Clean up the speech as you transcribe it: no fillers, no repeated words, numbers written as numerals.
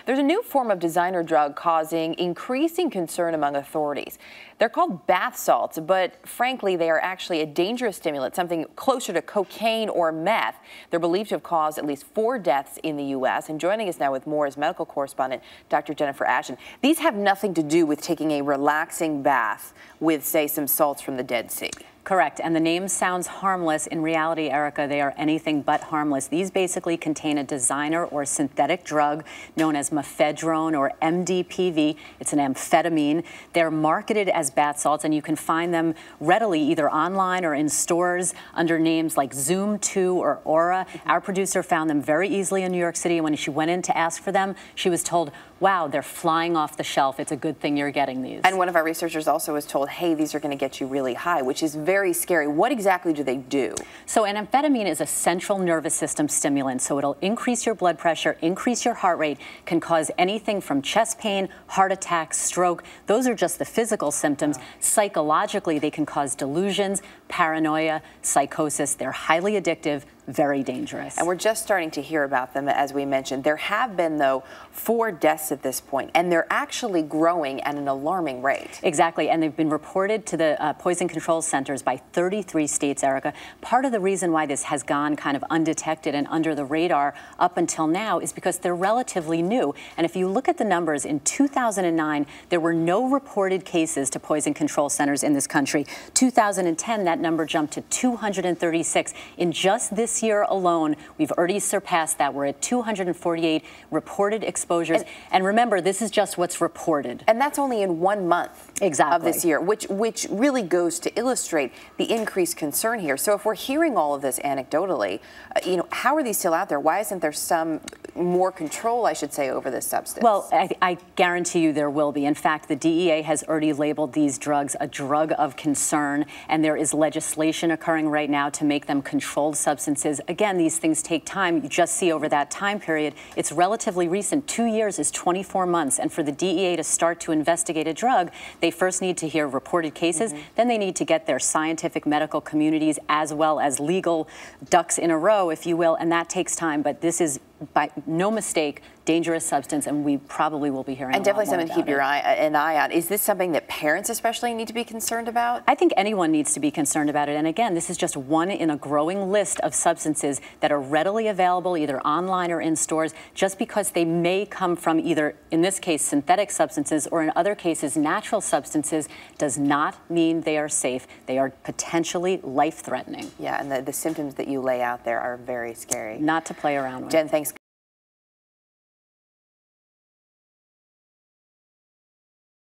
There's a new form of designer drug causing increasing concern among authorities. They're called bath salts, but frankly, they are actually a dangerous stimulant, something closer to cocaine or meth. They're believed to have caused at least 4 deaths in the U.S. And joining us now with more is medical correspondent Dr. Jennifer Ashton. These have nothing to do with taking a relaxing bath with, say, some salts from the Dead Sea. Correct, and the name sounds harmless. In reality, Erica, they are anything but harmless. These basically contain a designer or synthetic drug known as mephedrone or MDPV. It's an amphetamine. They're marketed as bath salts, and you can find them readily either online or in stores under names like Zoom 2 or Aura. Our producer found them very easily in New York City, and when she went in to ask for them, she was told, wow, they're flying off the shelf. It's a good thing you're getting these. And one of our researchers also was told, hey, these are going to get you really high, which is very scary. What exactly do they do? So an amphetamine is a central nervous system stimulant. So it'll increase your blood pressure, increase your heart rate, can cause anything from chest pain, heart attack, stroke. Those are just the physical symptoms. Wow. Psychologically, they can cause delusions, paranoia, psychosis. They're highly addictive, very dangerous. And we're just starting to hear about them, as we mentioned. There have been, though, 4 deaths at this point, and they're actually growing at an alarming rate. Exactly, and they've been reported to the poison control centers by 33 states, Erica. Part of the reason why this has gone kind of undetected and under the radar up until now is because they're relatively new. And if you look at the numbers, in 2009, there were no reported cases to poison control centers in this country. 2010, that number jumped to 236. In just this year alone, we've already surpassed that. We're at 248 reported exposures. And remember, this is just what's reported. And that's only in 1 month exactly. of this year, which really goes to illustrate the increased concern here. So if we're hearing all of this anecdotally, how are these still out there? Why isn't there some more control, I should say, over this substance? Well, I guarantee you there will be. In fact, the DEA has already labeled these drugs a drug of concern, and there is legislation occurring right now to make them controlled substances. Again, these things take time. You just see over that time period, it's relatively recent. 2 years is 24 months. And for the DEA to start to investigate a drug, they first need to hear reported cases. Then they need to get their scientific medical communities as well as legal ducks in a row, if you will. And that takes time. But this is, by no mistake, dangerous substance, and we probably will be hearing and definitely something to keep an eye on. Is this something that parents especially need to be concerned about? I think anyone needs to be concerned about it. And again, this is just one in a growing list of substances that are readily available either online or in stores. Just because they may come from either, in this case, synthetic substances, or in other cases, natural substances, does not mean they are safe. They are potentially life-threatening. Yeah, and the symptoms that you lay out there are very scary. Not to play around with. Jen, thanks.